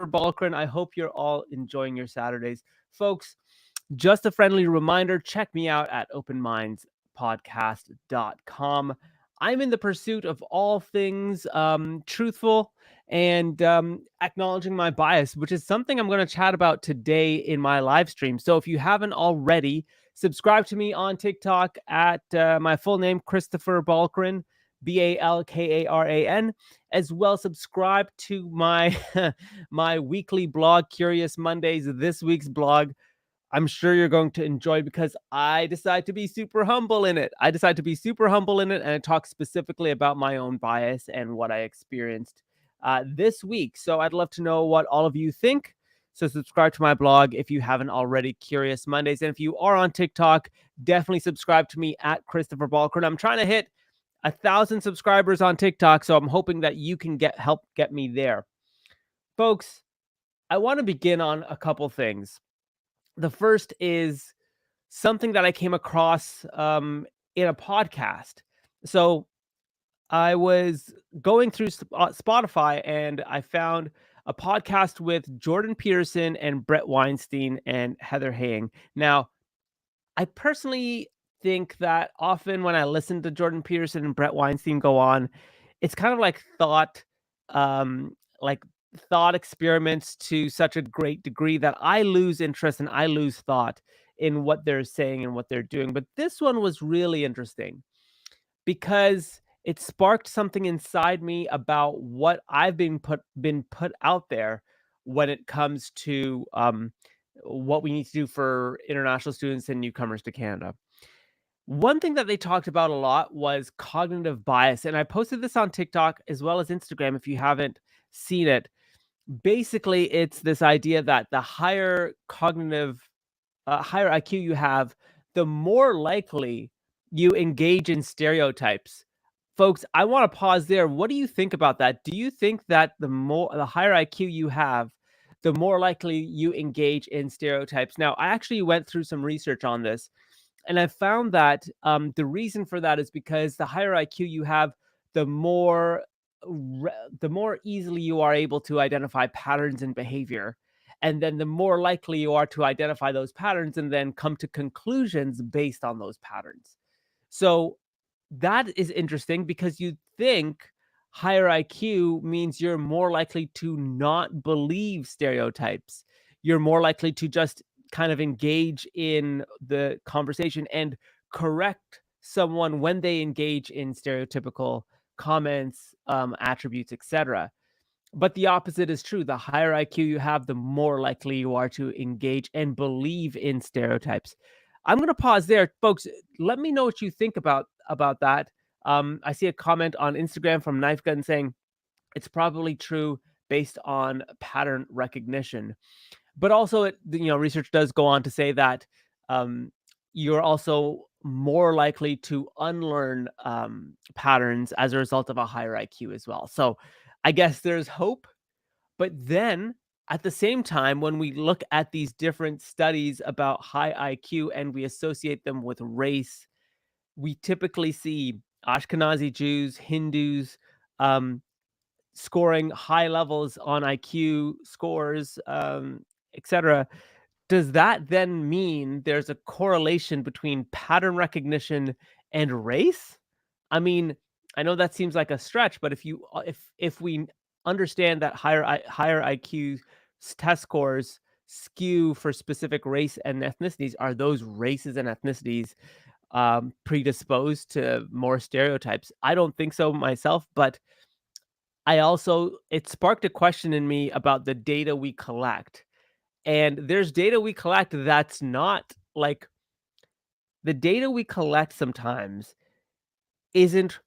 Balkrin. I hope you're all enjoying your Saturdays. Folks, just a friendly reminder, check me out at openmindspodcast.com. I'm in the pursuit of all things truthful and acknowledging my bias, which is something I'm going to chat about today in my live stream. So if you haven't already, subscribe to me on TikTok at my full name, Christopher Balkrin, Balkaran, as well subscribe to my my weekly blog, Curious Mondays, this week's blog. I'm sure you're going to enjoy because I decide to be super humble in it. And I talk specifically about my own bias and what I experienced this week. So I'd love to know what all of you think. So subscribe to my blog if you haven't already, Curious Mondays. And if you are on TikTok, definitely subscribe to me at Christopher Balkrin. I'm trying to hit 1,000 subscribers on TikTok, so I'm hoping that you can help get me there. Folks, I want to begin on a couple things. The first is something that I came across in a podcast. So I was going through Spotify and I found a podcast with Jordan Peterson and Brett Weinstein and Heather Haying. Now, I personally think that often when I listen to Jordan Peterson and Brett Weinstein go on, it's kind of like thought experiments to such a great degree that I lose interest and I lose thought in what they're saying and what they're doing. But this one was really interesting because it sparked something inside me about what I've been put out there when it comes to what we need to do for international students and newcomers to Canada. One thing that they talked about a lot was cognitive bias, and I posted this on TikTok as well as Instagram if you haven't seen it. Basically, it's this idea that the higher IQ you have, the more likely you engage in stereotypes. Folks, I want to pause there. What do you think about that? Do you think that the higher IQ you have, the more likely you engage in stereotypes? Now, I actually went through some research on this, and I found that the reason for that is because the higher IQ you have, the more the more easily you are able to identify patterns in behavior, and then the more likely you are to identify those patterns and then come to conclusions based on those patterns. So that is interesting because you think higher IQ means you're more likely to not believe stereotypes. You're more likely to just kind of engage in the conversation and correct someone when they engage in stereotypical comments, attributes, etc. But the opposite is true. The higher IQ you have, the more likely you are to engage and believe in stereotypes. I'm going to pause there, folks. Let me know what you think about that. I see a comment on Instagram from Knife Gun saying it's probably true based on pattern recognition. But also, research does go on to say that you're also more likely to unlearn patterns as a result of a higher IQ as well. So I guess there's hope. But then at the same time, when we look at these different studies about high IQ and we associate them with race, we typically see Ashkenazi Jews, Hindus, um, scoring high levels on IQ scores, etc. Does that then mean there's a correlation between pattern recognition and race? I mean, I know that seems like a stretch, but if we understand that higher IQ test scores skew for specific race and ethnicities, are those races and ethnicities predisposed to more stereotypes? I don't think so myself, but it sparked a question in me about the data we collect. And there's data we collect that's not like the data we collect sometimes isn't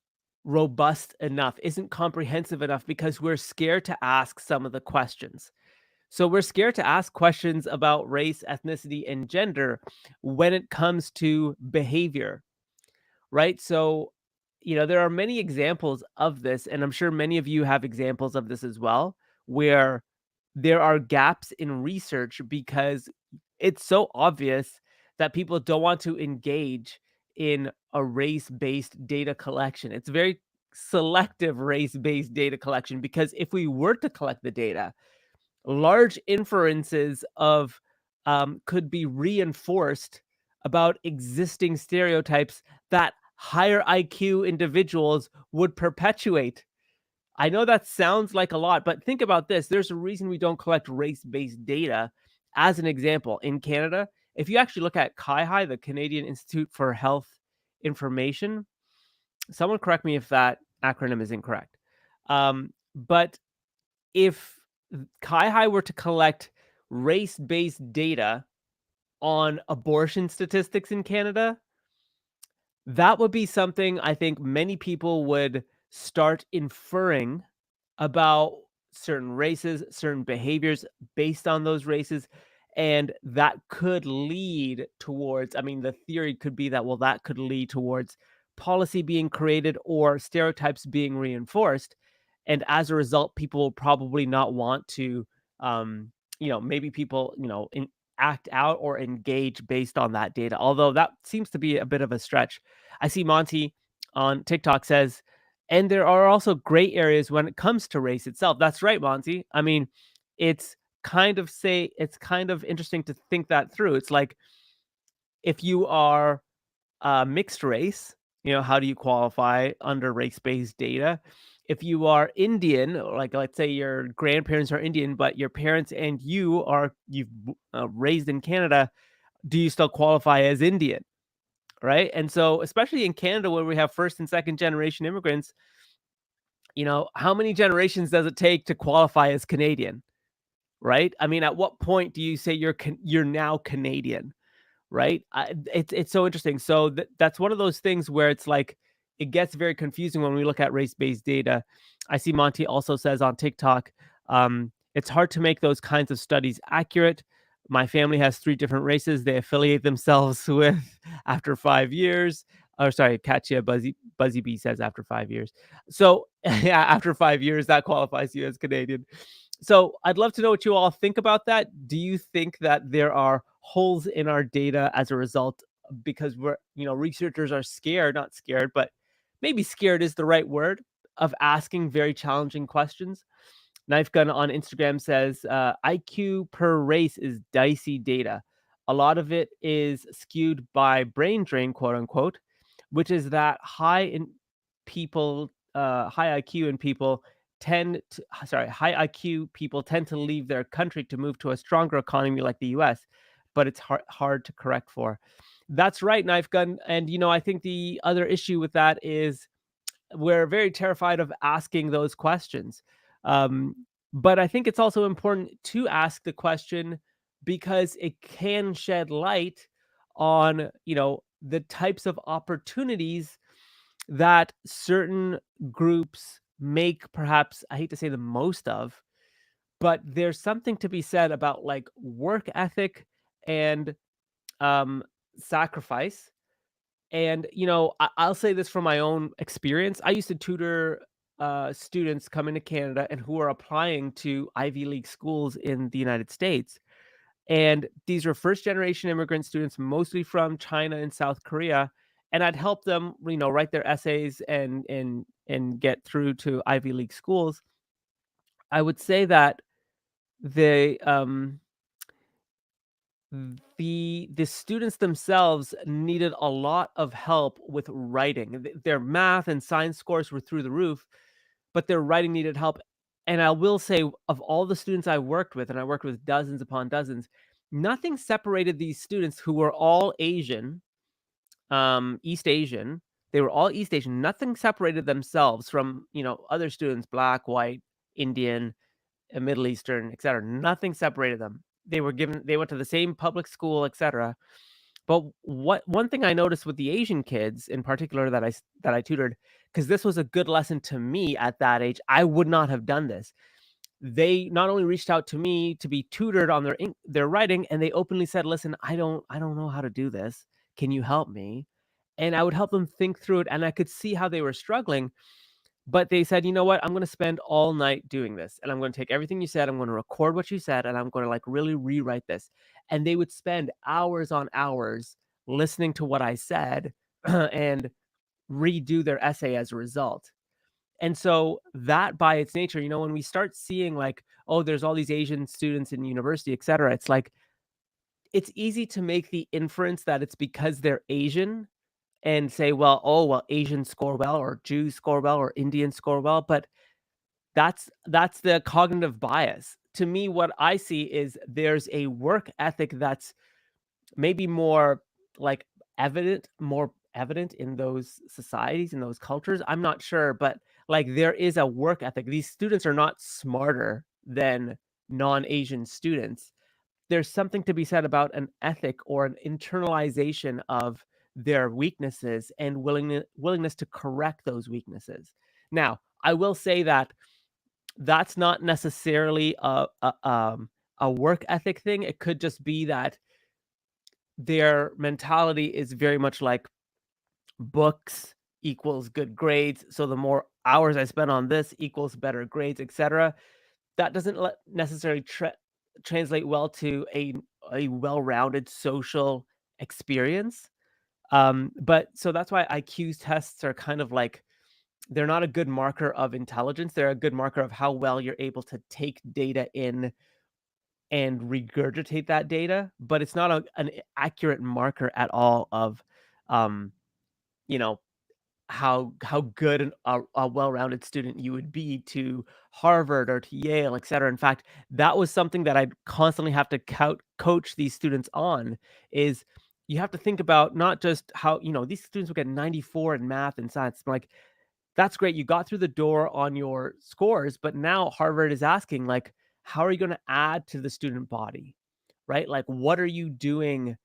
robust enough, isn't comprehensive enough because we're scared to ask some of the questions. So we're scared to ask questions about race, ethnicity, and gender when it comes to behavior, right? So, there are many examples of this, and I'm sure many of you have examples of this as well, where there are gaps in research because it's so obvious that people don't want to engage in a race-based data collection. It's very selective race-based data collection because if we were to collect the data, large inferences of could be reinforced about existing stereotypes that higher IQ individuals would perpetuate. I know that sounds like a lot, but think about this. There's a reason we don't collect race-based data. As an example, in Canada, if you actually look at CIHI, the Canadian Institute for Health Information, someone correct me if that acronym is incorrect. But if CIHI were to collect race-based data on abortion statistics in Canada, that would be something I think many people would start inferring about certain races, certain behaviors based on those races. And that could lead towards, I mean, the theory could be that, well, that could lead towards policy being created or stereotypes being reinforced. And as a result, people will probably not want to, maybe people, act out or engage based on that data. Although that seems to be a bit of a stretch. I see Monty on TikTok says, and there are also gray areas when it comes to race itself. That's right, Monty. I mean, it's it's kind of interesting to think that through. It's like if you are mixed race, how do you qualify under race-based data? If you are Indian, like let's say your grandparents are Indian, but your parents and you've raised in Canada, do you still qualify as Indian? Right. And so, especially in Canada, where we have first and second generation immigrants, how many generations does it take to qualify as Canadian? Right. I mean, at what point do you say you're now Canadian? Right? It's so interesting. So that's one of those things where it's like it gets very confusing when we look at race-based data. I see Monty also says on TikTok, it's hard to make those kinds of studies accurate. My family has 3 different races they affiliate themselves with after 5 years. Or sorry, Katya Buzzy B says after 5 years. So yeah, after 5 years, that qualifies you as Canadian. So I'd love to know what you all think about that. Do you think that there are holes in our data as a result because researchers are scared, not scared, but maybe scared is the right word of asking very challenging questions? Knife Gun on Instagram says IQ per race is dicey data. A lot of it is skewed by brain drain, quote unquote, which is that high IQ in people high IQ people tend to leave their country to move to a stronger economy like the US, but it's hard to correct for. That's right, Knife Gun. And I think the other issue with that is we're very terrified of asking those questions. Um, but I think it's also important to ask the question because it can shed light on, the types of opportunities that certain groups make perhaps, I hate to say the most of, but there's something to be said about like work ethic and um, sacrifice. And, I'll say this from my own experience. I used to tutor students coming to Canada and who are applying to Ivy League schools in the United States. And these were first generation immigrant students, mostly from China and South Korea. And I'd help them, write their essays and get through to Ivy League schools. I would say that the the students themselves needed a lot of help with writing. Their math and science scores were through the roof, but their writing needed help. And I will say, of all the students I worked with, and I worked with dozens upon dozens, nothing separated these students who were all Asian, East Asian. They were all East Asian. Nothing separated themselves from, other students, black, white, Indian, Middle Eastern, etc. Nothing separated them. They went to the same public school, etc. But one thing I noticed with the Asian kids in particular that I tutored, because this was a good lesson to me at that age, I would not have done this. They not only reached out to me to be tutored on their writing, and they openly said, "Listen, I don't know how to do this. Can you help me?" And I would help them think through it, and I could see how they were struggling. But they said, "You know what? I'm gonna spend all night doing this, and I'm gonna take everything you said, I'm gonna record what you said, and I'm gonna, like, really rewrite this." And they would spend hours on hours listening to what I said and redo their essay as a result. And so that by its nature, when we start seeing like, oh, there's all these Asian students in university, et cetera, it's like it's easy to make the inference that it's because they're Asian and say, well, oh, well, Asians score well, or Jews score well, or Indians score well. But that's the cognitive bias. To me, what I see is there's a work ethic that's maybe more evident in those societies, in those cultures. I'm not sure, but like there is a work ethic. These students are not smarter than non-Asian students. There's something to be said about an ethic or an internalization of their weaknesses and willingness to correct those weaknesses. Now, I will say that that's not necessarily a work ethic thing. It could just be that their mentality is very much like books equals good grades. So the more hours I spend on this equals better grades, etc. That doesn't necessarily translate well to a well-rounded social experience. But so that's why IQ tests are kind of like they're not a good marker of intelligence. They're a good marker of how well you're able to take data in and regurgitate that data, but it's not an accurate marker at all of, um, you know, how good a well-rounded student you would be to Harvard or to Yale, et cetera. In fact, that was something that I constantly have to coach these students on is you have to think about not just how, these students will get 94 in math and science. Like, that's great. You got through the door on your scores, but now Harvard is asking, like, how are you going to add to the student body, right? Like, what are you doing?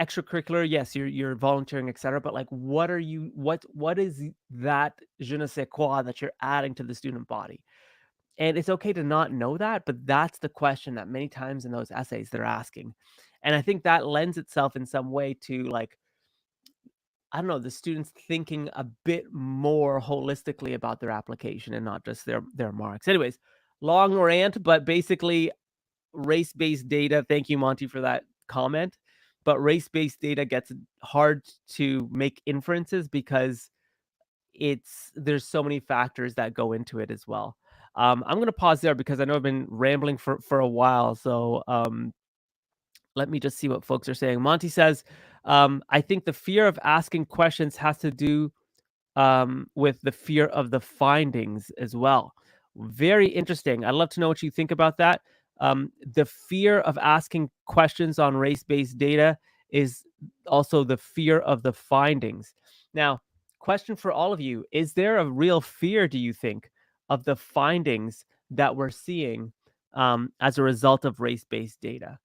Extracurricular, yes, you're volunteering, et cetera, but like, what is that je ne sais quoi that you're adding to the student body? And it's okay to not know that, but that's the question that many times in those essays they're asking. And I think that lends itself in some way to like I don't know, the students thinking a bit more holistically about their application and not just their marks. Anyways, long rant, but basically race-based data. Thank you, Monty, for that comment. But race-based data gets hard to make inferences because there's so many factors that go into it as well. I'm gonna pause there because I know I've been rambling for a while. So let me just see what folks are saying. Monty says, I think the fear of asking questions has to do with the fear of the findings as well. Very interesting. I'd love to know what you think about that. The fear of asking questions on race-based data is also the fear of the findings. Now, question for all of you, is there a real fear, do you think, of the findings that we're seeing as a result of race-based data?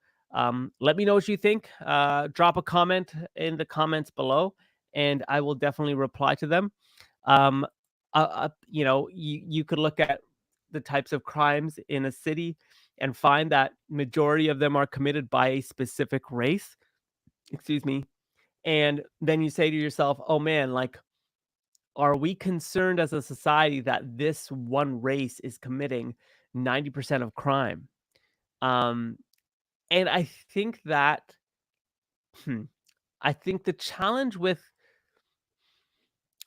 Let me know what you think. Drop a comment in the comments below, and I will definitely reply to them. Um, you could look at the types of crimes in a city and find that majority of them are committed by a specific race. Excuse me. And then you say to yourself, "Oh man, like, are we concerned as a society that this one race is committing 90% of crime?" Um, and I think that, hmm, I think the challenge with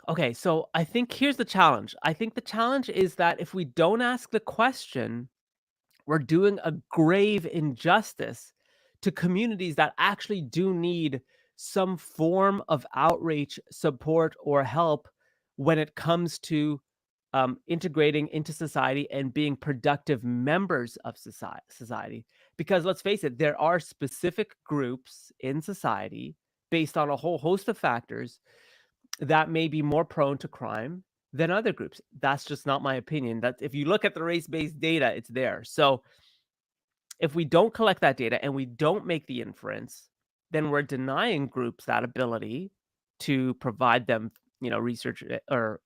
Okay, so I think here's the challenge. I think the challenge is that if we don't ask the question, we're doing a grave injustice to communities that actually do need some form of outreach, support, or help when it comes to integrating into society and being productive members of society. Because let's face it, there are specific groups in society based on a whole host of factors that may be more prone to crime than other groups. That's just not my opinion. That if you look at the race-based data, it's there. So if we don't collect that data and we don't make the inference, then we're denying groups that ability to provide them, research or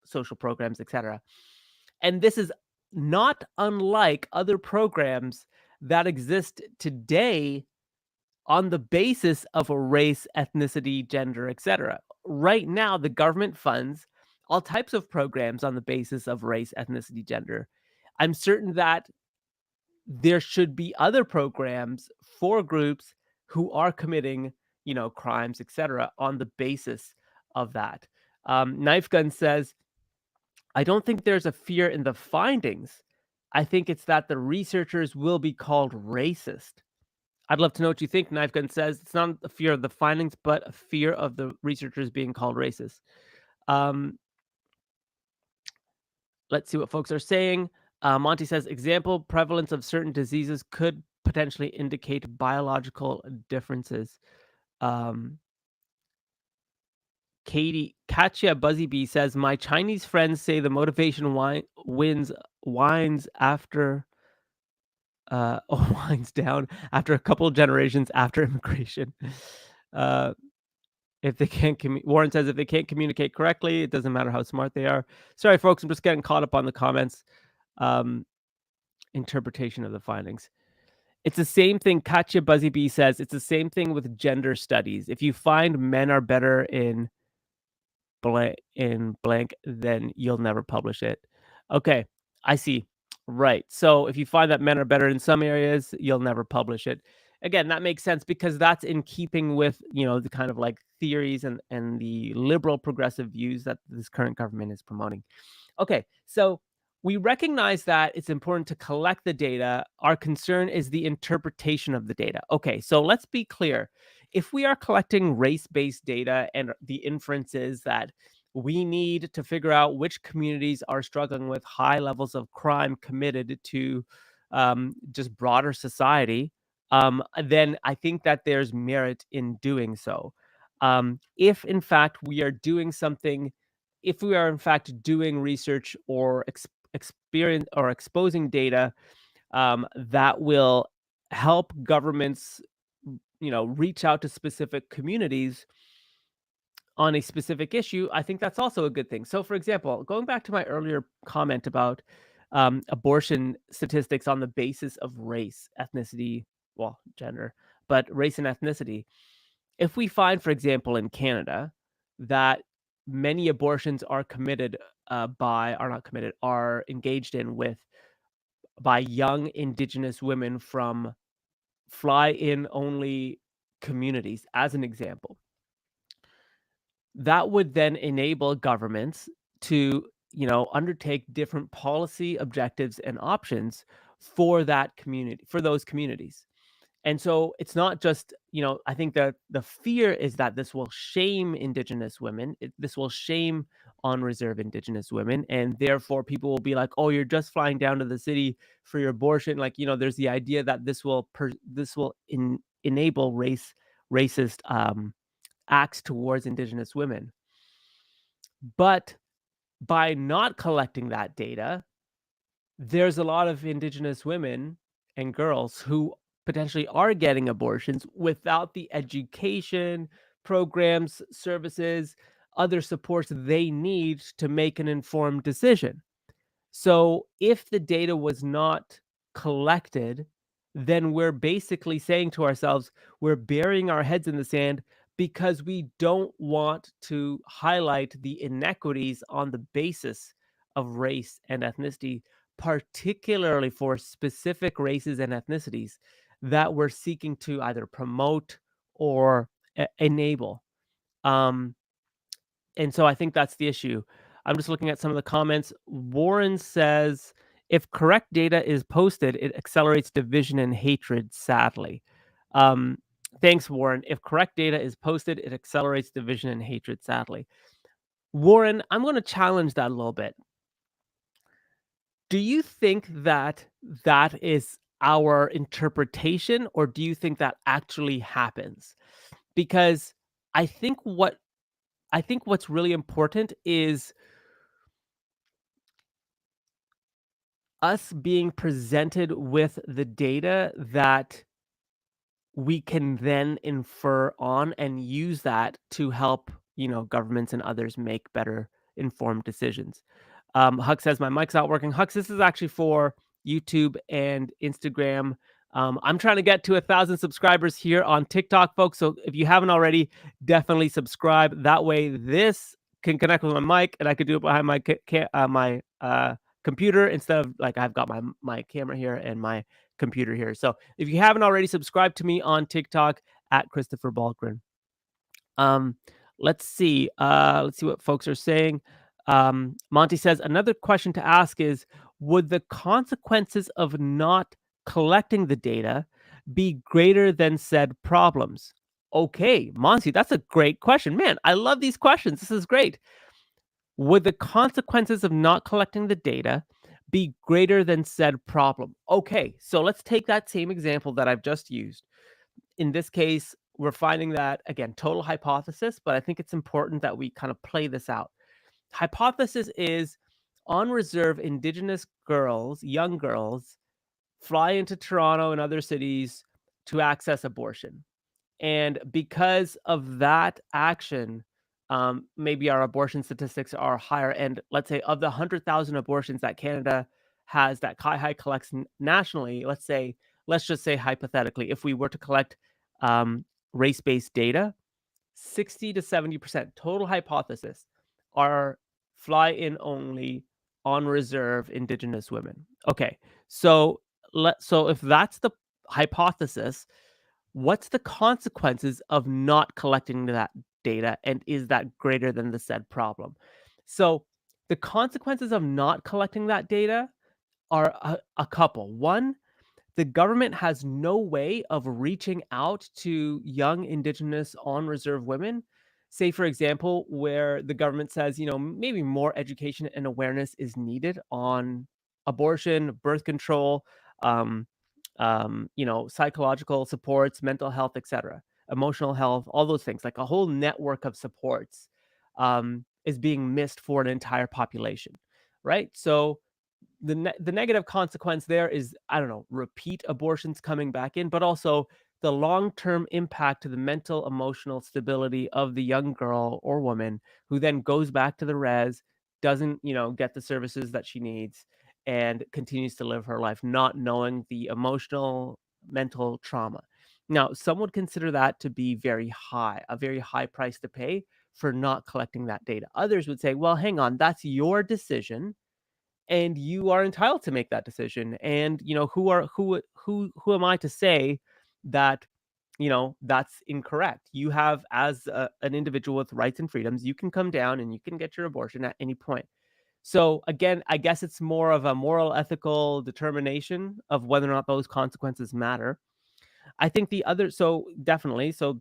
social programs, etc. And this is not unlike other programs that exist today on the basis of a race, ethnicity, gender, etc. Right now, the government funds all types of programs on the basis of race, ethnicity, gender. I'm certain that there should be other programs for groups who are committing, crimes, etc., on the basis of that. Knife Gun says, I don't think there's a fear in the findings. I think it's that the researchers will be called racist. I'd love to know what you think. Knife Gun says it's not a fear of the findings, but a fear of the researchers being called racist. Um, let's see what folks are saying. Monty says example prevalence of certain diseases could potentially indicate biological differences. Um, Katya Buzzy Bee says my Chinese friends say the motivation wines after winds down after a couple of generations after immigration. Uh, if they can't Warren says if they can't communicate correctly, it doesn't matter how smart they are. Sorry, folks, I'm just getting caught up on the comments. Interpretation of the findings. It's the same thing. Katya Buzzy Bee says it's the same thing with gender studies. If you find men are better in blank, then you'll never publish it. Okay, I see. Right. So if you find that men are better in some areas, you'll never publish it. Again, that makes sense because that's in keeping with, the kind of like theories and the liberal progressive views that this current government is promoting. Okay, so we recognize that it's important to collect the data. Our concern is the interpretation of the data. Okay, so let's be clear. If we are collecting race-based data and the inferences that we need to figure out which communities are struggling with high levels of crime committed to just broader society, then I think that there's merit in doing so. If in fact we are doing something if we are in fact doing research or experience or exposing data that will help governments, reach out to specific communities on a specific issue, I think that's also a good thing. So, for example, going back to my earlier comment about abortion statistics on the basis of race, ethnicity, well, gender, but race and ethnicity, if we find, for example, in Canada, that many abortions are committed are not committed, are engaged in with by young Indigenous women from fly-in only communities, as an example, that would then enable governments to, undertake different policy objectives and options for that community, for those communities. And so it's not just, I think that the fear is that this will shame Indigenous women. This will shame on reserve Indigenous women. And therefore, people will be like, oh, you're just flying down to the city for your abortion. Like, there's the idea that this will enable racist acts towards Indigenous women. But by not collecting that data, there's a lot of Indigenous women and girls who potentially are getting abortions without the education, programs, services, other supports they need to make an informed decision. So if the data was not collected, then we're basically saying to ourselves, we're burying our heads in the sand because we don't want to highlight the inequities on the basis of race and ethnicity, particularly for specific races and ethnicities that we're seeking to either promote or enable. Um, and so I think that's the issue. I'm just looking at some of the comments. Warren says, if correct data is posted, it accelerates division and hatred, sadly. Um, thanks, Warren. If correct data is posted, it accelerates division and hatred, sadly. Warren, I'm going to challenge that a little bit. Do you think that that is our interpretation, or do you think that actually happens? Because I think what's really important is us being presented with the data that we can then infer on and use that to help, governments and others make better informed decisions. Huck says, my mic's not working. Huck, this is actually for YouTube and Instagram. I'm trying to get to 1,000 subscribers here on TikTok, folks. So if you haven't already, definitely subscribe. That way this can connect with my mic and I could do it behind my computer instead of like I've got my camera here and my computer here. So if you haven't already, subscribe to me on TikTok at Christopher Balgren. Let's see. Let's see what folks are saying. Monty says another question to ask is, would the consequences of not collecting the data be greater than said problems? Okay, Monty, that's a great question. Man, I love these questions. This is great. Would the consequences of not collecting the data be greater than said problem? Okay, so let's take that same example that I've just used. In this case, we're finding that, again, total hypothesis, but I think it's important that we kind of play this out. Hypothesis is on reserve Indigenous girls, young girls, fly into Toronto and other cities to access abortion. And because of that action, maybe our abortion statistics are higher. And let's say of the 100,000 abortions that Canada has, that CIHI collects nationally, let's just say hypothetically, if we were to collect race-based data, 60 to 70% total hypothesis are fly in only on reserve Indigenous women. Okay, so so if that's the hypothesis, what's the consequences of not collecting that data, and is that greater than the said problem? So the consequences of not collecting that data are a couple. One, the government has no way of reaching out to young Indigenous on reserve women. Say, for example, where the government says, maybe more education and awareness is needed on abortion, birth control, um, psychological supports, mental health, etc., emotional health, all those things, like a whole network of supports is being missed for an entire population, right? So the negative consequence there is, I don't know, repeat abortions coming back in, but also the long-term impact to the mental, emotional stability of the young girl or woman who then goes back to the res, doesn't, get the services that she needs, and continues to live her life not knowing the emotional, mental trauma. Now, some would consider that to be a very high price to pay for not collecting that data. Others would say, well, hang on, that's your decision and you are entitled to make that decision. And who am I to say that that's incorrect? You have, as an individual with rights and freedoms, you can come down and you can get your abortion at any point. So again, I guess it's more of a moral, ethical determination of whether or not those consequences matter. I think the other, so definitely, so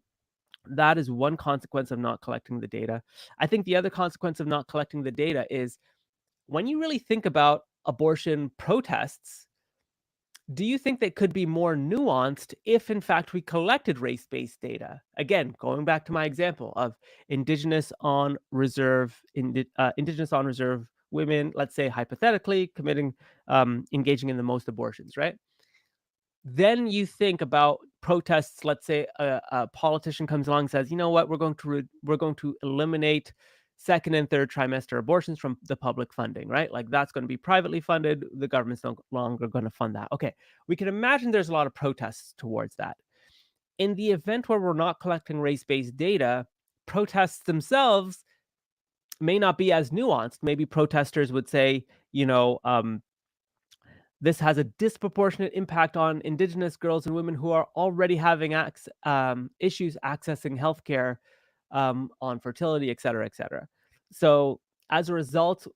that is one consequence of not collecting the data. I think the other consequence of not collecting the data is, when you really think about abortion protests, do you think they could be more nuanced if, in fact, we collected race-based data? Again, going back to my example of Indigenous on reserve women, let's say hypothetically engaging in the most abortions, right? Then you think about protests. Let's say a politician comes along and says, "You know what? We're going to eliminate second and third trimester abortions from the public funding," right? Like that's going to be privately funded. The government's no longer going to fund that. Okay, we can imagine there's a lot of protests towards that. In the event where we're not collecting race-based data, protests themselves may not be as nuanced. Maybe protesters would say, this has a disproportionate impact on Indigenous girls and women who are already having issues accessing healthcare, on fertility, et cetera, et cetera. So as a result,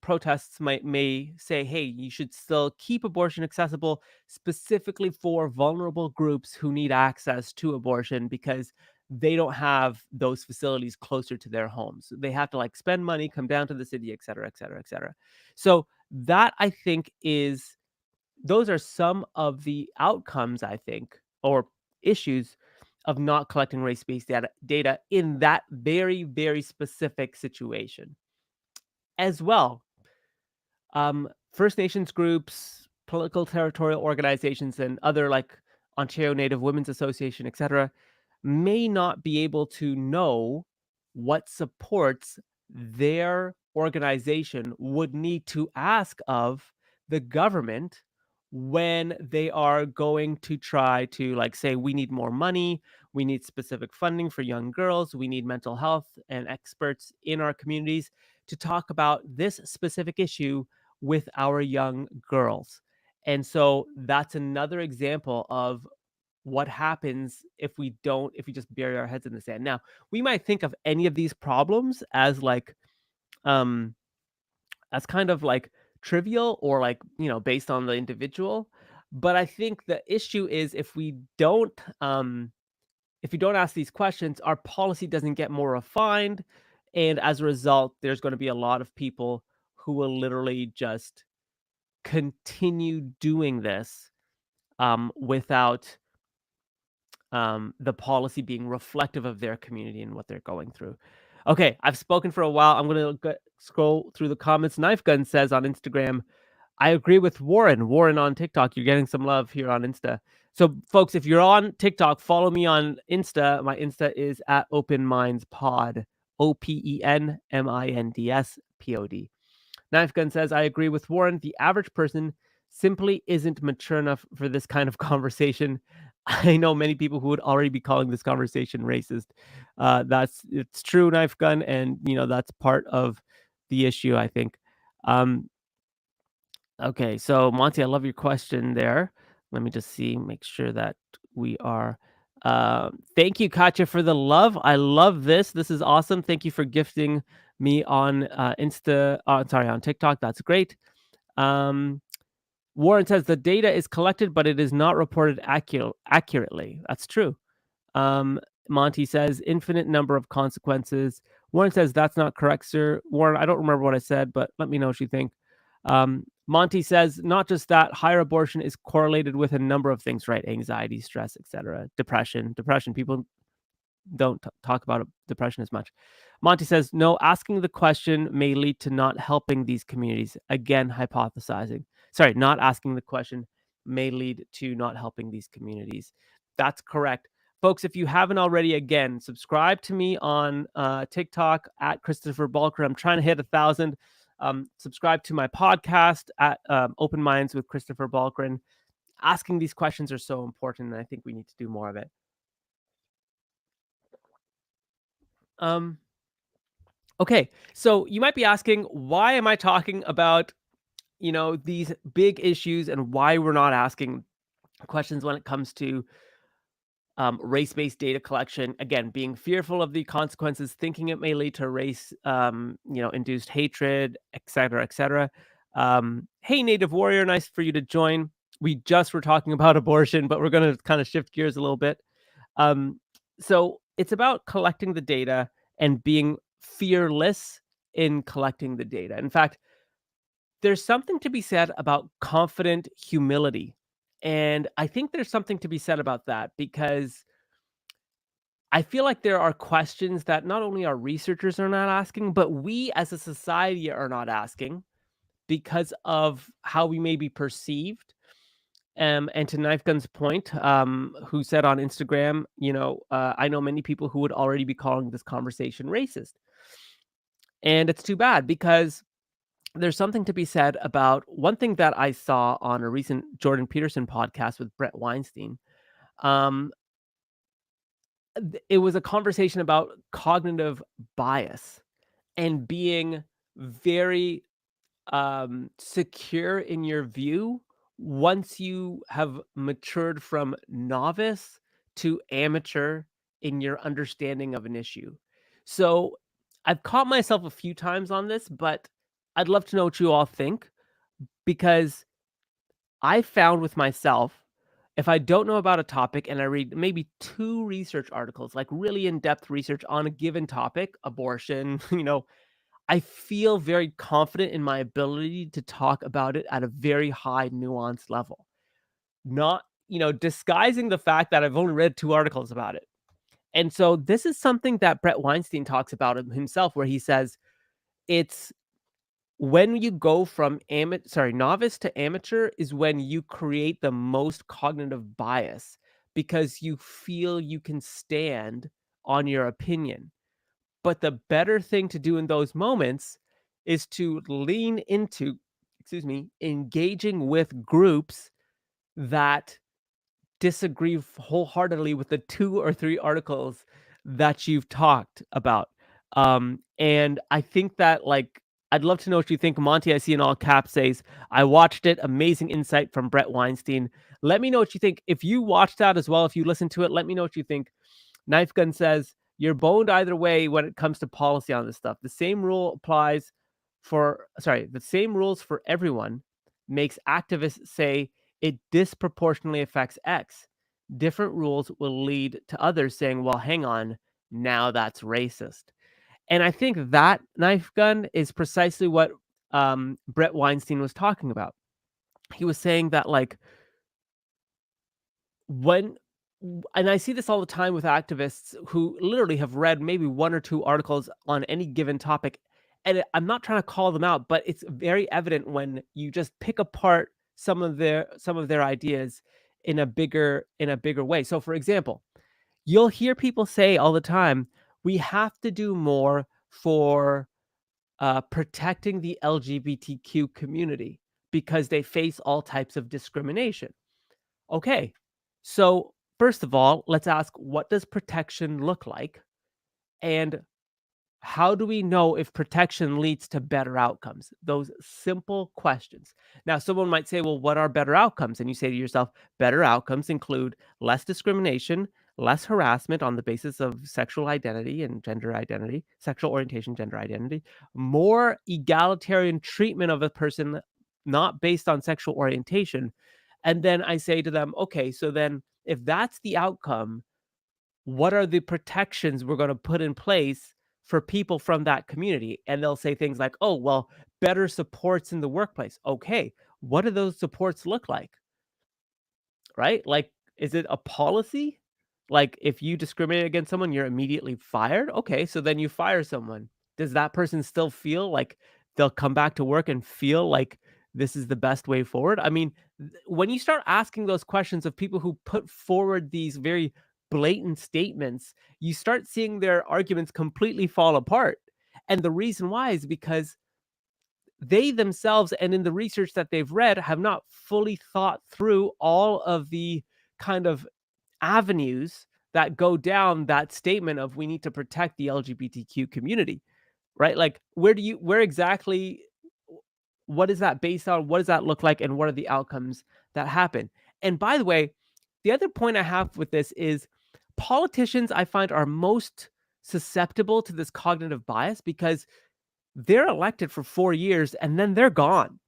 protests may say, hey, you should still keep abortion accessible specifically for vulnerable groups who need access to abortion because they don't have those facilities closer to their homes. They have to spend money, come down to the city, et cetera, et cetera, et cetera. So that, I think, those are some of the outcomes, I think, or issues of not collecting race-based data in that very, very specific situation. As well, First Nations groups, political territorial organizations, and other Ontario Native Women's Association, etc., may not be able to know what supports their organization would need to ask of the government when they are going to try to say, we need more money, we need specific funding for young girls, we need mental health and experts in our communities to talk about this specific issue with our young girls. And so that's another example of what happens if we just bury our heads in the sand. Now, we might think of any of these problems as um, as kind of like trivial or like, based on the individual. But I think the issue is if we don't ask these questions, our policy doesn't get more refined. And as a result, there's going to be a lot of people who will literally just continue doing this without the policy being reflective of their community and what they're going through. Okay, I've spoken for a while. I'm going to scroll through the comments. Knife Gun says on Instagram, I agree with Warren. Warren on TikTok, you're getting some love here on Insta. So, folks, if you're on TikTok, follow me on Insta. My Insta is at Open Minds Pod, OPENMINDSPOD. Knife Gun says, I agree with Warren. The average person simply isn't mature enough for this kind of conversation. I know many people who would already be calling this conversation racist. It's true, Knife Gun, and that's part of the issue, I think. Okay, so Monty, I love your question there. Let me just make sure that we are. Thank you, Katya, for the love. I love this. This is awesome. Thank you for gifting me on on TikTok. That's great. Warren says the data is collected, but it is not reported accurately. That's true. Monty says infinite number of consequences. Warren says that's not correct, sir. Warren, I don't remember what I said, but let me know what you think. Monty says not just that, higher abortion is correlated with a number of things, right? Anxiety, stress, etc. Depression. People don't talk about depression as much. Monty says no, asking the question may lead to not helping these communities. Again, hypothesizing. Sorry, not asking the question may lead to not helping these communities. That's correct. Folks, if you haven't already, again, subscribe to me on TikTok at Christopher Balker. I'm trying to hit 1,000. Subscribe to my podcast at Open Minds with Christopher Balgren. Asking these questions are so important, and I think we need to do more of it. Okay, so you might be asking, why am I talking about, these big issues and why we're not asking questions when it comes to race-based data collection? Again, being fearful of the consequences, thinking it may lead to race, induced hatred, etc., etc. Hey, Native Warrior, nice for you to join. We just were talking about abortion, but we're going to kind of shift gears a little bit. So it's about collecting the data and being fearless in collecting the data. In fact, there's something to be said about confident humility. And I think there's something to be said about that because I feel like there are questions that not only our researchers are not asking, but we as a society are not asking because of how we may be perceived. And to Knife Gun's point, who said on Instagram, I know many people who would already be calling this conversation racist. And it's too bad because there's something to be said about one thing that I saw on a recent Jordan Peterson podcast with Brett Weinstein. It was a conversation about cognitive bias and being very secure in your view once you have matured from novice to amateur in your understanding of an issue. So I've caught myself a few times on this, but I'd love to know what you all think, because I found with myself, if I don't know about a topic and I read maybe 2 research articles, like really in-depth research on a given topic, abortion, I feel very confident in my ability to talk about it at a very high nuance level. Not, disguising the fact that I've only read 2 articles about it. And so this is something that Brett Weinstein talks about himself, where he says it's when you go from novice to amateur is when you create the most cognitive bias because you feel you can stand on your opinion. But the better thing to do in those moments is to lean into, engaging with groups that disagree wholeheartedly with the 2 or 3 articles that you've talked about. And I think that, I'd love to know what you think. Monty, I see in all caps, says, I watched it. Amazing insight from Brett Weinstein. Let me know what you think. If you watched that as well, if you listened to it, let me know what you think. Knife Gun says, You're boned either way when it comes to policy on this stuff. The same rule applies the same rules for everyone makes activists say it disproportionately affects X. Different rules will lead to others saying, well, hang on, now that's racist. And I think that knife gun is precisely what Brett Weinstein was talking about. He was saying that, like, when and I see this all the time with activists who literally have read maybe 1 or 2 articles on any given topic, and I'm not trying to call them out, but it's very evident when you just pick apart some of their ideas in a bigger way. So, for example, you'll hear people say all the time, "We have to do more for, protecting the LGBTQ community because they face all types of discrimination." Okay. So, first of all, let's ask, what does protection look like? And how do we know if protection leads to better outcomes? Those simple questions. Now, someone might say, well, what are better outcomes? And you say to yourself, better outcomes include less discrimination, less harassment on the basis of sexual identity and gender identity, sexual orientation, gender identity, more egalitarian treatment of a person not based on sexual orientation. And then I say to them, okay, so then if that's the outcome, what are the protections we're going to put in place for people from that community? And they'll say things like, oh, well, better supports in the workplace. Okay, what do those supports look like? Right? Like, is it a policy? Like, if you discriminate against someone, you're immediately fired? Okay, so then you fire someone. Does that person still feel like they'll come back to work and feel like this is the best way forward? I mean, when you start asking those questions of people who put forward these very blatant statements, you start seeing their arguments completely fall apart. And the reason why is because they themselves and in the research that they've read have not fully thought through all of the kind of avenues that go down that statement of we need to protect the LGBTQ community, right? Like, where exactly, what is that based on? What does that look like? And what are the outcomes that happen? And by the way, the other point I have with this is politicians I find are most susceptible to this cognitive bias because they're elected for 4 years and then they're gone.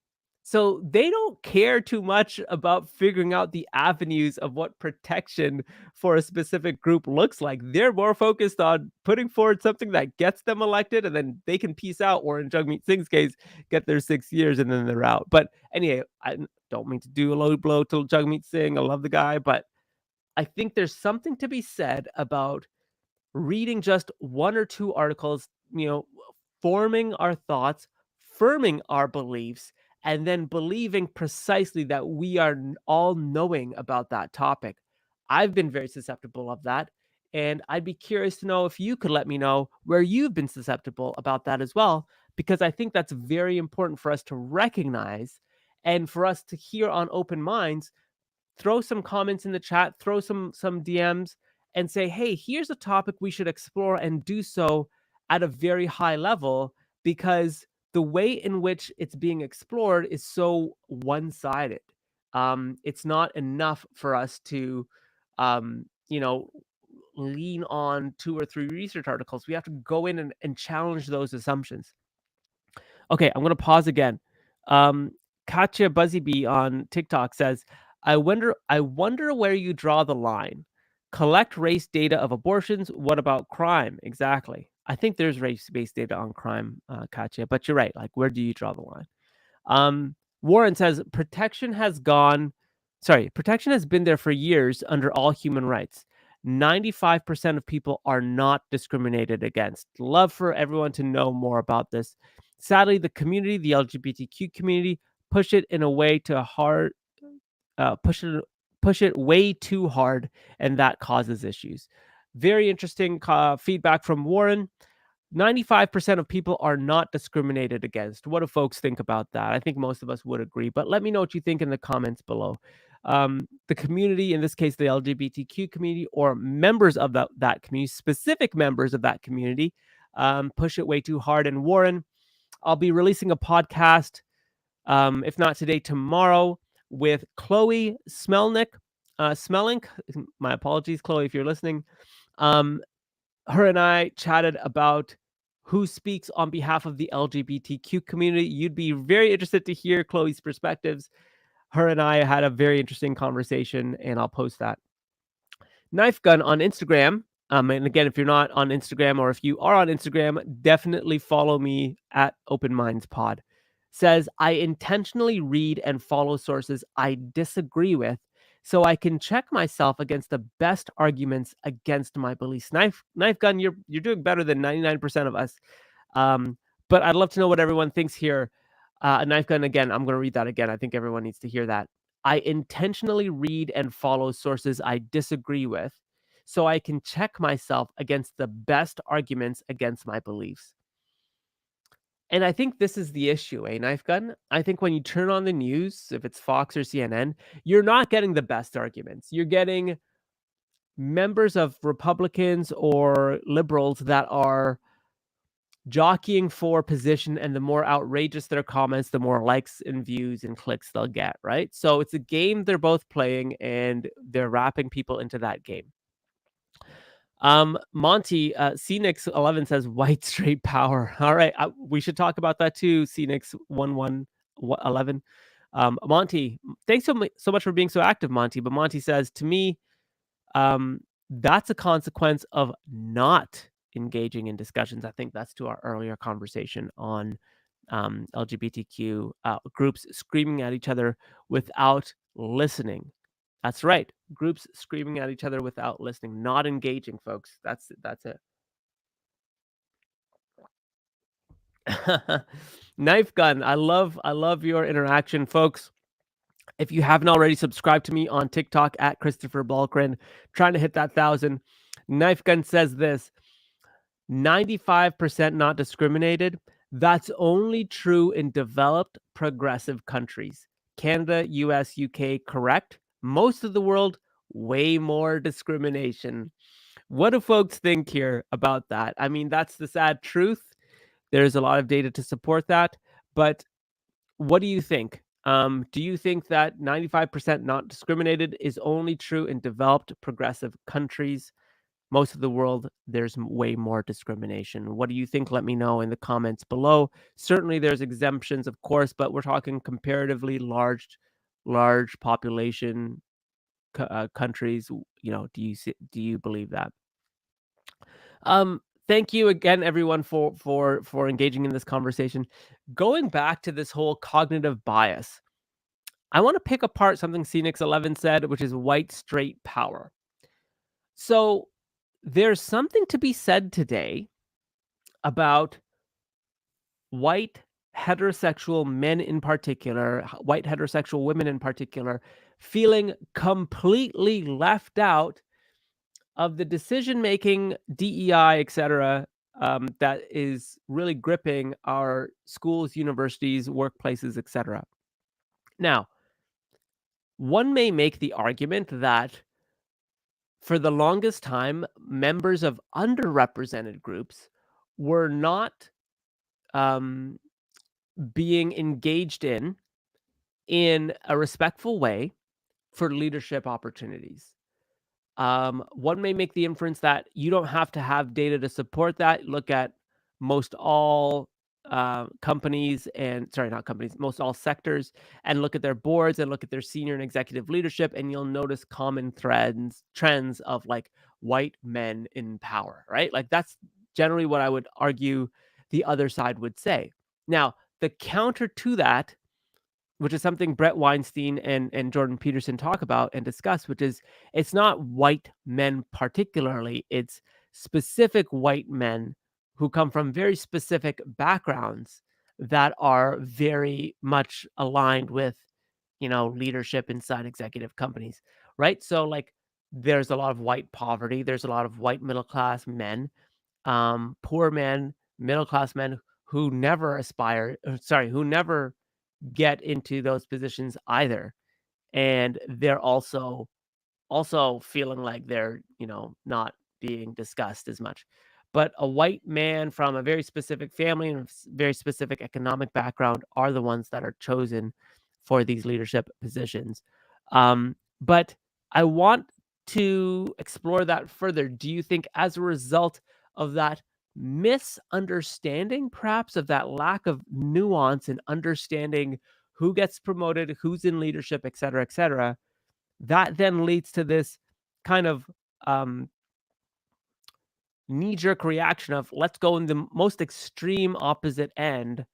So they don't care too much about figuring out the avenues of what protection for a specific group looks like. They're more focused on putting forward something that gets them elected and then they can peace out, or in Jagmeet Singh's case, get their 6 years and then they're out. But anyway, I don't mean to do a low blow to Jagmeet Singh. I love the guy, but I think there's something to be said about reading just 1 or 2 articles, forming our thoughts, firming our beliefs, and then believing precisely that we are all knowing about that topic. I've been very susceptible of that. And I'd be curious to know if you could let me know where you've been susceptible about that as well, because I think that's very important for us to recognize and for us to hear on open minds. Throw some comments in the chat, throw some DMs and say, "Hey, here's a topic we should explore," and do so at a very high level because the way in which it's being explored is so one-sided. It's not enough for us to, um, you know, lean on 2 or 3 research articles. We have to go in and challenge those assumptions. Okay, I'm gonna pause again. Um, Katya Buzzybee on TikTok says, I wonder where you draw the line. Collect race data of abortions. What about crime? Exactly. I think there's race-based data on crime, Katya, but you're right. Like, where do you draw the line? Warren says protection has been there for years under all human rights. 95% of people are not discriminated against. Love for everyone to know more about this. Sadly, the community, the LGBTQ community, push it in a way to hard, push it way too hard, and that causes issues. Very interesting feedback from Warren. 95% of people are not discriminated against. What do folks think about that? I think most of us would agree, but let me know what you think in the comments below. The community, in this case, the LGBTQ community, or members of that community, specific members of that community, push it way too hard. And Warren, I'll be releasing a podcast, if not today, tomorrow, with Chloe Smelnick. Smelling, my apologies, Chloe, if you're listening. her and I chatted about who speaks on behalf of the LGBTQ community. You'd be very interested to hear Chloe's perspectives. Her and I had a very interesting conversation, and I'll post that. Knife Gun on Instagram. And again, if you're not on Instagram, or if you are on Instagram, definitely follow me at Open Minds Pod. Says, I intentionally read and follow sources I disagree with so I can check myself against the best arguments against my beliefs. Knife Gun, you're doing better than 99% of us. But I'd love to know what everyone thinks here. Knife Gun, again, I'm going to read that again. I think everyone needs to hear that. I intentionally read and follow sources I disagree with so I can check myself against the best arguments against my beliefs. And I think this is the issue, Knife Gun? I think when you turn on the news, if it's Fox or CNN, you're not getting the best arguments. You're getting members of Republicans or liberals that are jockeying for position, and the more outrageous their comments, the more likes and views and clicks they'll get, right? So it's a game they're both playing, and they're wrapping people into that game. Monty, Cnix 11 says white straight power. All right, we should talk about that too. Cnix 11. Monty, thanks so much for being so active, Monty. But Monty says, to me, that's a consequence of not engaging in discussions. I think that's to our earlier conversation on LGBTQ groups screaming at each other without listening. That's right. Groups screaming at each other without listening, not engaging, folks. That's it. Knife Gun. I love your interaction, folks. If you haven't already, subscribed to me on TikTok at Christopher Balkrin, trying to hit that 1,000. Knife Gun says this: 95% not discriminated. That's only true in developed progressive countries. Canada, US, UK, correct. Most of the world, way more discrimination. What do folks think here about that? I mean, that's the sad truth. There's a lot of data to support that. But what do you think? Do you think that 95% not discriminated is only true in developed progressive countries? Most of the world, there's way more discrimination. What do you think? Let me know in the comments below. Certainly there's exemptions, of course, but we're talking comparatively large population countries. Do you believe that? Thank you again, everyone, for engaging in this conversation. Going back to this whole cognitive bias, I want to pick apart something Cnix 11 said, which is white straight power. So there's something to be said today about white heterosexual men in particular, white heterosexual women in particular, feeling completely left out of the decision-making, DEI, etc., that is really gripping our schools, universities, workplaces, etc. Now, one may make the argument that for the longest time, members of underrepresented groups were not being engaged in a respectful way for leadership opportunities. One may make the inference that you don't have to have data to support that. Look at most all companies and not companies, most all sectors, and look at their boards and look at their senior and executive leadership, and you'll notice common trends of like white men in power, right? Like that's generally what I would argue the other side would say. Now, the counter to that, which is something Brett Weinstein and Jordan Peterson talk about and discuss, which is it's not white men particularly, it's specific white men who come from very specific backgrounds that are very much aligned with, leadership inside executive companies, right? So like there's a lot of white poverty, there's a lot of white middle class men, poor men, middle class men who never who never get into those positions either, and they're also feeling like they're not being discussed as much. But a white man from a very specific family and very specific economic background are the ones that are chosen for these leadership positions. But I want to explore that further. Do you think as a result of that misunderstanding, perhaps, of that lack of nuance and understanding who gets promoted, who's in leadership, et cetera, et cetera. That then leads to this kind of um, knee-jerk reaction of let's go in the most extreme opposite end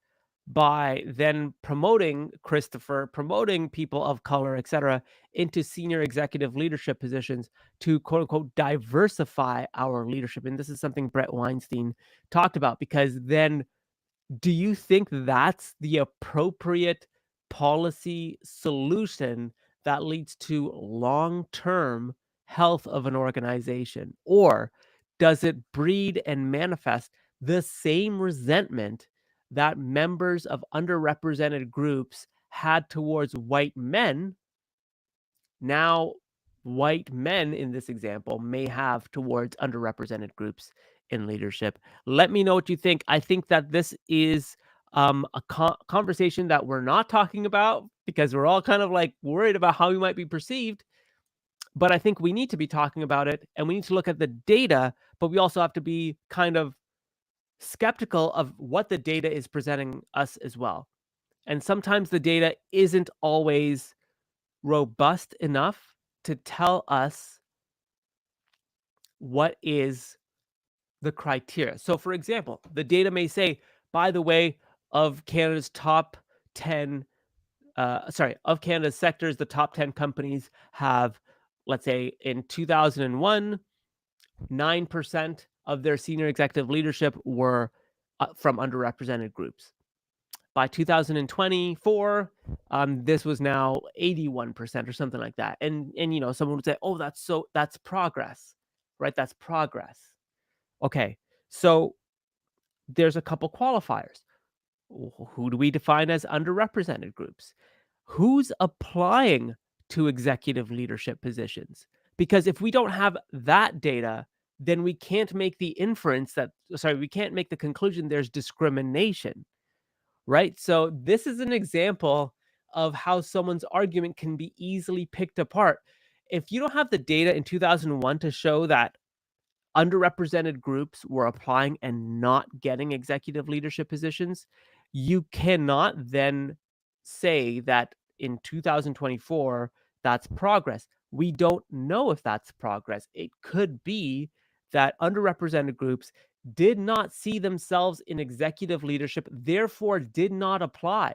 by then promoting Christopher, promoting people of color, et cetera, into senior executive leadership positions to quote unquote diversify our leadership. And this is something Brett Weinstein talked about, because then do you think that's the appropriate policy solution that leads to long-term health of an organization? Or does it breed and manifest the same resentment that members of underrepresented groups had towards white men? Now, white men in this example may have towards underrepresented groups in leadership. Let me know what you think. I think that this is a conversation that we're not talking about because we're all kind of like worried about how we might be perceived. But I think we need to be talking about it, and we need to look at the data, but we also have to be kind of skeptical of what the data is presenting us as well. And sometimes the data isn't always robust enough to tell us what is the criteria. So, for example, the data may say, by the way, of Canada's top 10, of Canada's sectors, the top 10 companies have, let's say, in 2001, 9% of their senior executive leadership were from underrepresented groups. By 2024, this was now 81% or something like that. And someone would say, "Oh, that's progress." Right? That's progress. Okay. So there's a couple qualifiers. Who do we define as underrepresented groups? Who's applying to executive leadership positions? Because if we don't have that data, then we can't make the we can't make the conclusion there's discrimination. Right? So this is an example of how someone's argument can be easily picked apart. If you don't have the data in 2001 to show that underrepresented groups were applying and not getting executive leadership positions, you cannot then say that in 2024 that's progress. We don't know if that's progress. It could be that underrepresented groups did not see themselves in executive leadership, therefore did not apply.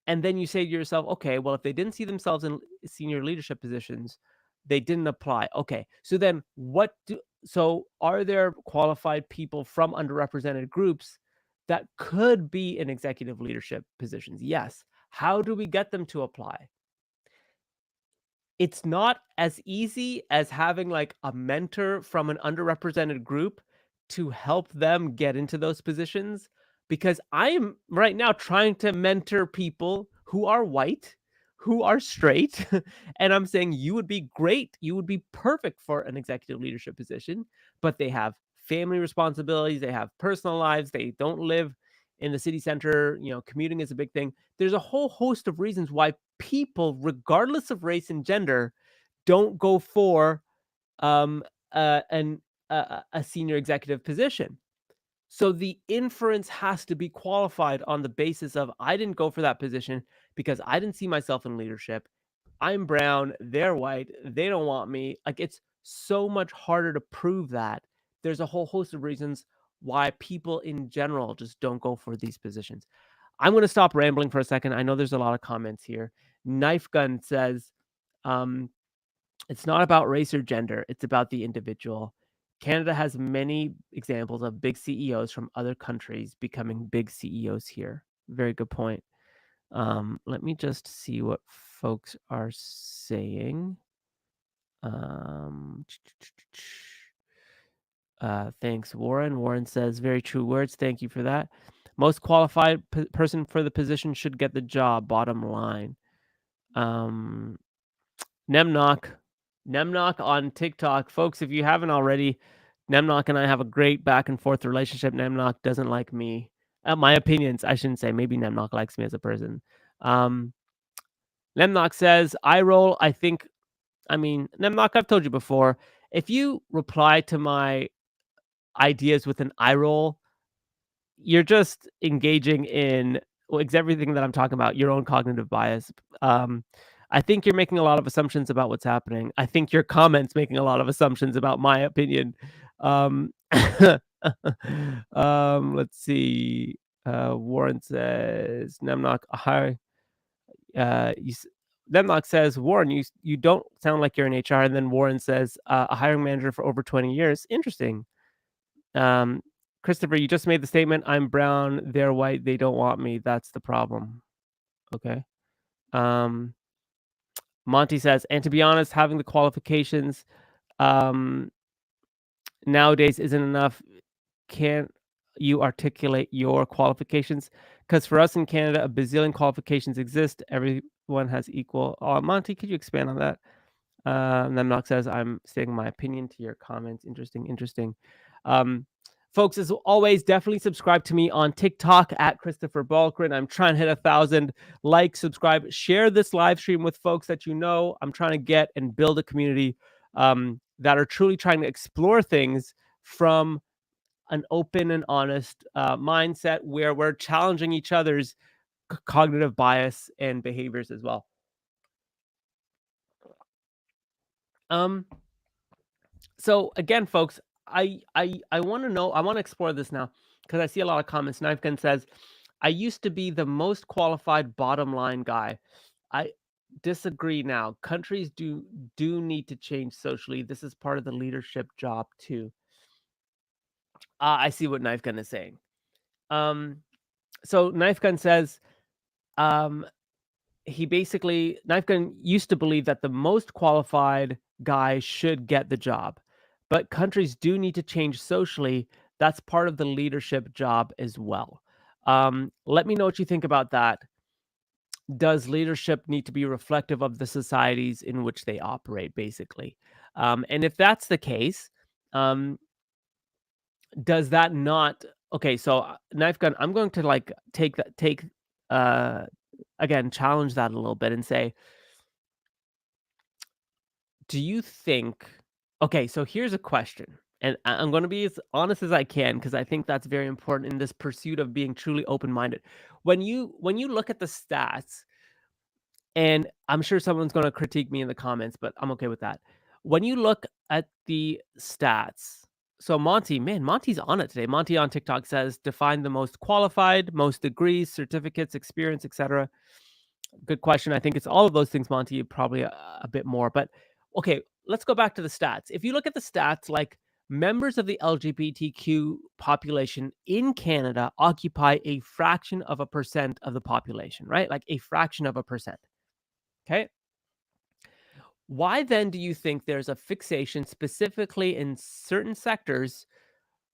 And then you say to yourself, okay, well, if they didn't see themselves in senior leadership positions, they didn't apply. Okay. So then are there qualified people from underrepresented groups that could be in executive leadership positions? Yes. How do we get them to apply? It's not as easy as having like a mentor from an underrepresented group to help them get into those positions, because I am right now trying to mentor people who are white, who are straight, and I'm saying you would be great, you would be perfect for an executive leadership position, but they have family responsibilities, they have personal lives, they don't live in the city center, commuting is a big thing. There's a whole host of reasons why people, regardless of race and gender, don't go for um, a senior executive position. So the inference has to be qualified on the basis of I didn't go for that position because I didn't see myself in leadership. I'm brown, they're white, they don't want me. Like, it's so much harder to prove that. There's a whole host of reasons why people in general just don't go for these positions. I'm going to stop rambling for a second. I know there's a lot of comments here. Knife Gun says, um, it's not about race or gender, it's about the individual. Canada has many examples of big CEOs from other countries becoming big CEOs here. Very good point. Let me just see what folks are saying. Thanks, Warren. Warren says, very true words. Thank you for that. Most qualified person for the position should get the job, bottom line. Nemnock on TikTok. Folks, if you haven't already, Nemnock and I have a great back and forth relationship. Nemnock doesn't like me. My opinions, I shouldn't say. Maybe Nemnock likes me as a person. Nemnock says, I roll. Nemnock, I've told you before, if you reply to my ideas with an eye roll, you're just engaging in, well, everything that I'm talking about, your own cognitive bias. Um, I think you're making a lot of assumptions about what's happening. I think your comments making a lot of assumptions about my opinion. Um, let's see. Warren says, Nemnock, hi. You, Nemnock says, Warren, you don't sound like you're in HR. And then Warren says, a hiring manager for over 20 years. Interesting. Um, Christopher, you just made the statement, "I'm brown, they're white, they don't want me. That's the problem." Okay. Um, Monty says, "And to be honest, having the qualifications um, nowadays isn't enough. Can't you articulate your qualifications? Because for us in Canada, a bazillion qualifications exist. Everyone has equal." Monty, could you expand on that? Nemnock says, "I'm stating my opinion to your comments." Interesting, interesting. Um, Folks, as always, definitely subscribe to me on TikTok at Christopher Balkrin. I'm trying to hit 1,000 likes, subscribe, share this live stream with folks that you know. I'm trying to get and build a community that are truly trying to explore things from an open and honest mindset where we're challenging each other's cognitive bias and behaviors as well. Um, So again, folks, I want to know. I want to explore this now because I see a lot of comments. Knifegun says, "I used to be the most qualified bottom line guy. I disagree now. Countries do need to change socially. This is part of the leadership job too." I see what Knifegun is saying. So Knifegun says, um, Knifegun used to believe that the most qualified guy should get the job, but countries do need to change socially. That's part of the leadership job as well. Let me know what you think about that. Does leadership need to be reflective of the societies in which they operate, basically? And if that's the case, um, does that not? Okay, so Knife Gun, I'm going to like take uh again challenge that a little bit and say, do you think, okay, so here's a question, and I'm going to be as honest as I can because I think that's very important in this pursuit of being truly open-minded. When you look at the stats, and I'm sure someone's going to critique me in the comments, but I'm okay with that. When you look at the stats, so Monty, man, Monty's on it today. Monty on TikTok says define the most qualified, most degrees, certificates, experience, etc. Good question. I think it's all of those things, Monty, probably a bit more. But okay, let's go back to the stats. If you look at the stats, like members of the LGBTQ population in Canada occupy a fraction of a percent of the population, right? Like a fraction of a percent. Okay. Why then do you think there's a fixation specifically in certain sectors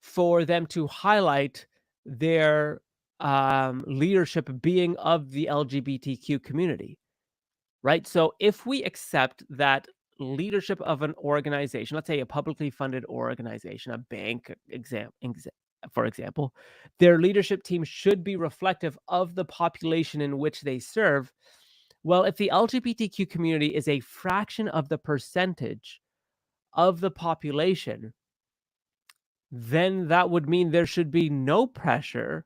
for them to highlight their leadership being of the LGBTQ community? Right? So if we accept that leadership of an organization, let's say a publicly funded organization, a bank for example, their leadership team should be reflective of the population in which they serve. Well, if the LGBTQ community is a fraction of the percentage of the population, then that would mean there should be no pressure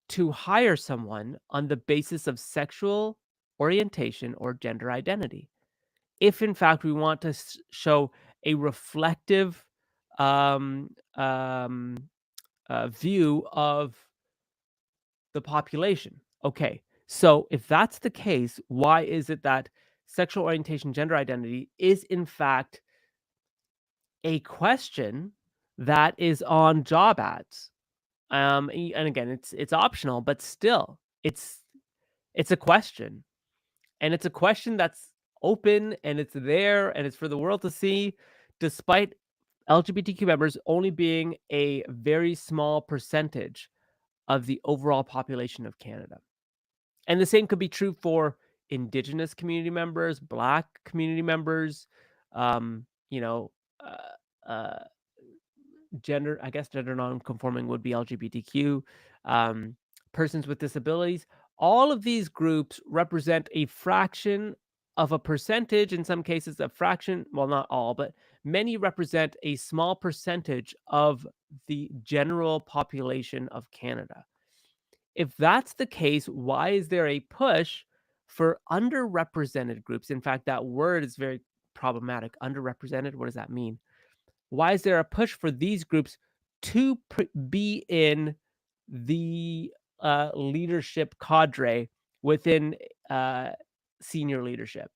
to hire someone on the basis of sexual orientation or gender identity. If in fact we want to show a reflective um, um, view of the population. Okay, so if that's the case, why is it that sexual orientation, gender identity is in fact a question that is on job ads? And again, it's optional, but still, it's a question. And it's a question that's open and it's there and it's for the world to see, despite LGBTQ members only being a very small percentage of the overall population of Canada. And the same could be true for Indigenous community members, Black community members, you know, uh, I guess gender non-conforming would be LGBTQ, um, persons with disabilities. All of these groups represent a fraction of a percentage, in some cases, a fraction, well, not all, but many represent a small percentage of the general population of Canada. If that's the case, why is there a push for underrepresented groups? In fact, that word is very problematic. Underrepresented, what does that mean? Why is there a push for these groups to be in the leadership cadre within uh, senior leadership?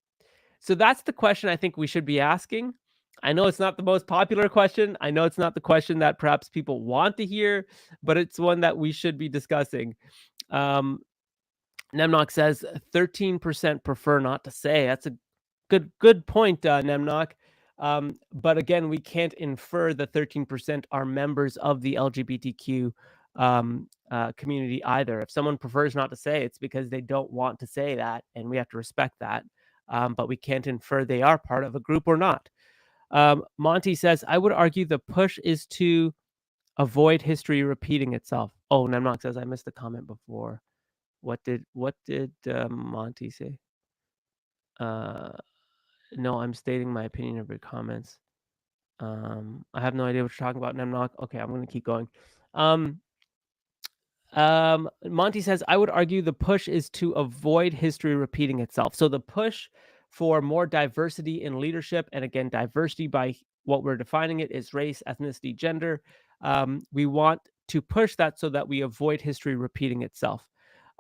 So that's the question I think we should be asking. I know it's not the most popular question. I know it's not the question that perhaps people want to hear, but it's one that we should be discussing. Um, Nemnock says 13% prefer not to say. That's a good point, Nemnock. But again, we can't infer that 13% are members of the LGBTQ community either. If someone prefers not to say, it's because they don't want to say that, and we have to respect that. But we can't infer they are part of a group or not. Monty says, I would argue the push is to avoid history repeating itself. Oh, Nemnock says, I missed the comment before. What did Monty say? No, I'm stating my opinion of your comments. I have no idea what you're talking about, Nemnock. Okay, I'm gonna keep going. Monty says, I would argue the push is to avoid history repeating itself. So the push for more diversity in leadership, and again, diversity by what we're defining it is race, ethnicity, gender. We want to push that so that we avoid history repeating itself.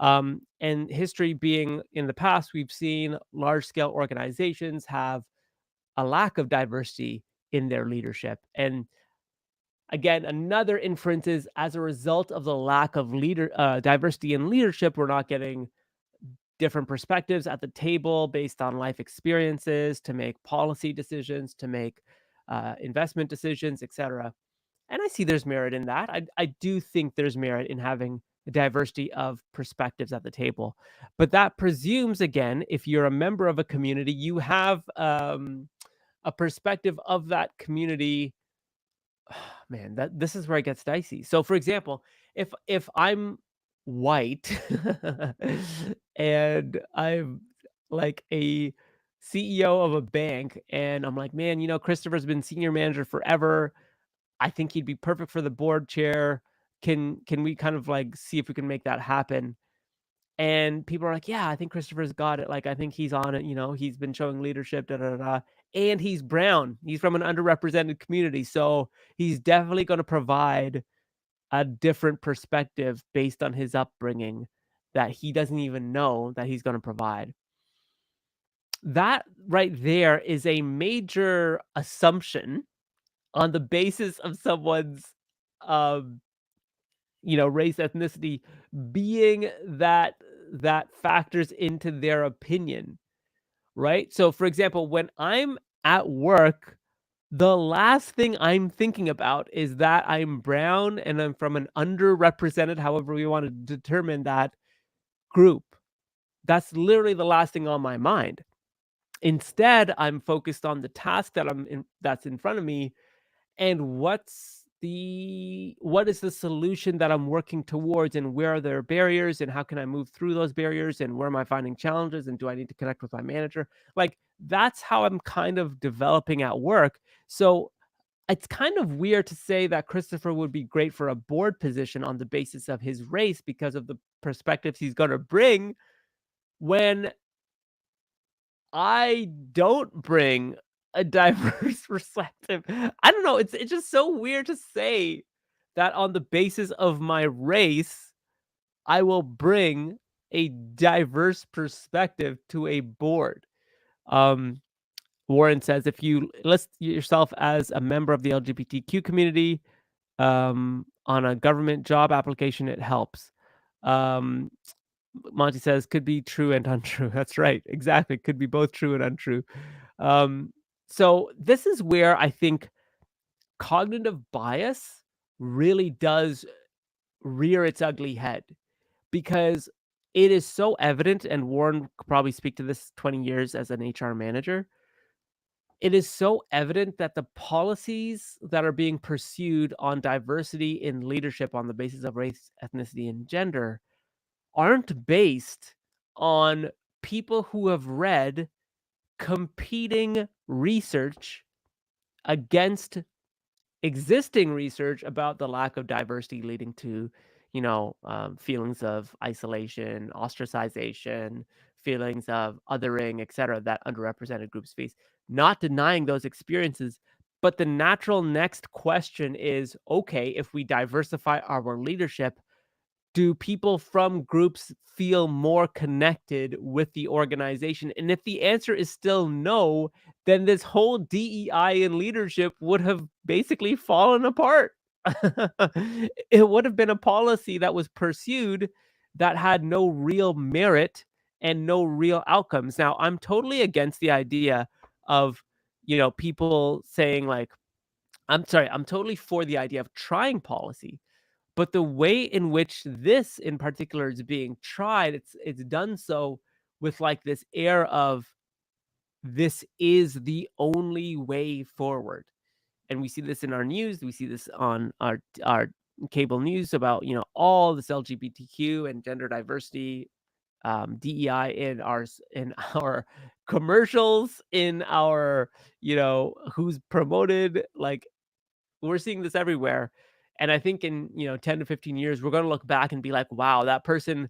And history being in the past, we've seen large scale organizations have a lack of diversity in their leadership. And again, another inference is as a result of the lack of diversity in leadership, we're not getting different perspectives at the table based on life experiences to make policy decisions, to make investment decisions, etc. And I see there's merit in that. I do think there's merit in having a diversity of perspectives at the table. But that presumes, again, if you're a member of a community, you have a perspective of that community. Man, that this is where it gets dicey. So, for example, if I'm white and I'm like a CEO of a bank, and I'm like, man, Christopher's been senior manager forever. I think he'd be perfect for the board chair. Can we kind of like see if we can make that happen? And people are like, yeah, I think Christopher's got it. Like, I think he's on it. He's been showing leadership, da da da. And he's brown. He's from an underrepresented community. So he's definitely going to provide a different perspective based on his upbringing that he doesn't even know that he's going to provide. That right there is a major assumption on the basis of someone's um, race, ethnicity being that factors into their opinion, right? So, for example, when I'm at work, the last thing I'm thinking about is that I'm brown and I'm from an underrepresented, however we want to determine that group. That's literally the last thing on my mind. Instead, I'm focused on the task that's in front of me, and what is the solution that I'm working towards, and where are there barriers, and how can I move through those barriers, and where am I finding challenges, and do I need to connect with my manager? Like, that's how I'm kind of developing at work. So it's kind of weird to say that Christopher would be great for a board position on the basis of his race because of the perspectives he's going to bring, when I don't bring a diverse perspective. I don't know, it's just so weird to say that on the basis of my race, I will bring a diverse perspective to a board. Um, Warren says, if you list yourself as a member of the LGBTQ community on a government job application, it helps. Monty says, could be true and untrue. That's right. Exactly. Could be both true and untrue. So this is where I think cognitive bias really does rear its ugly head, because it is so evident, and Warren could probably speak to this 20 years as an HR manager. It is so evident that the policies that are being pursued on diversity in leadership on the basis of race, ethnicity, and gender aren't based on people who have read competing research against existing research about the lack of diversity leading to, feelings of isolation, ostracization, feelings of othering, etc., that underrepresented groups face. Not denying those experiences, but the natural next question is, okay, if we diversify our leadership, do people from groups feel more connected with the organization? And if the answer is still no, then this whole DEI in leadership would have basically fallen apart. It would have been a policy that was pursued that had no real merit and no real outcomes. Now, I'm totally against the idea of, people saying like, I'm totally for the idea of trying policy, but the way in which this in particular is being tried, it's done so with like this air of this is the only way forward. And we see this in our news, we see this on our cable news about, all this LGBTQ and gender diversity, DEI in in our commercials, in our, who's promoted, like we're seeing this everywhere. And I think in, 10 to 15 years, we're going to look back and be like, wow, that person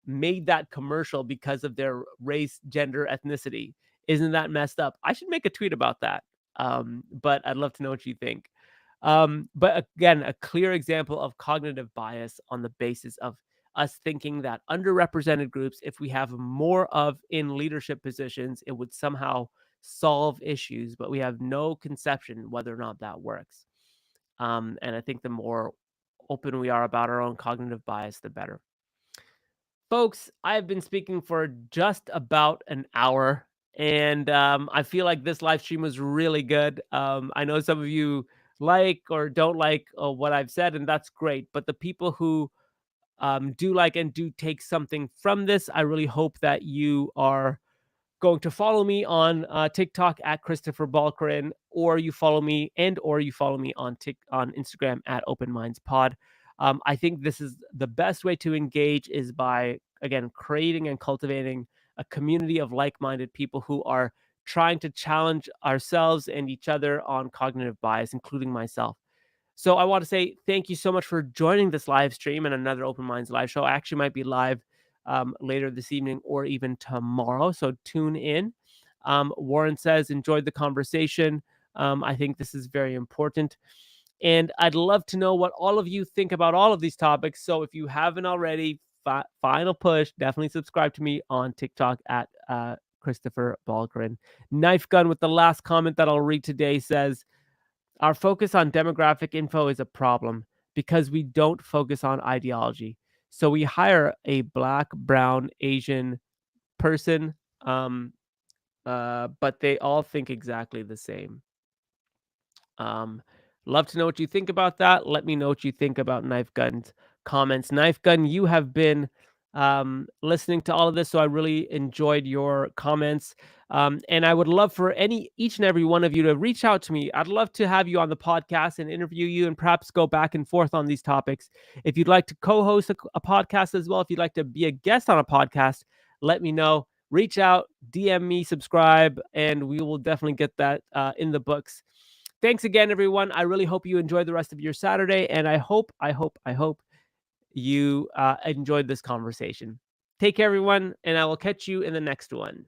made that commercial because of their race, gender, ethnicity. Isn't that messed up? I should make a tweet about that. But I'd love to know what you think. But again, a clear example of cognitive bias on the basis of us thinking that underrepresented groups, if we have more of in leadership positions, it would somehow solve issues, but we have no conception whether or not that works. And I think the more open we are about our own cognitive bias, the better. Folks, I have been speaking for just about an hour, and I feel like this live stream was really good. I know some of you like or don't like what I've said, and that's great. But the people who do like and do take something from this, I really hope that you are going to follow me on TikTok at Christopher Balkarin, or you follow me on Instagram at Open Minds Pod. I think this is the best way to engage is by, again, creating and cultivating a community of like-minded people who are trying to challenge ourselves and each other on cognitive bias, including myself. So I want to say thank you so much for joining this live stream and another Open Minds live show. I actually might be live later this evening or even tomorrow, so tune in. Warren says, enjoyed the conversation. I think this is very important. And I'd love to know what all of you think about all of these topics. So if you haven't already, final push, definitely subscribe to me on TikTok at Christopher Balkarin. Knife Gun with the last comment that I'll read today says, our focus on demographic info is a problem because we don't focus on ideology. So we hire a Black, brown, Asian person, but they all think exactly the same. Love to know what you think about that. Let me know what you think about Knife Gun's comments. Knife Gun, you have been listening to all of this, so I really enjoyed your comments. And I would love for each and every one of you to reach out to me. I'd love to have you on the podcast and interview you and perhaps go back and forth on these topics. If you'd like to co-host a podcast as well, if you'd like to be a guest on a podcast, let me know. Reach out, DM me, subscribe, and we will definitely get that in the books. Thanks again, everyone. I really hope you enjoyed the rest of your Saturday, and I hope you enjoyed this conversation. Take care, everyone, and I will catch you in the next one.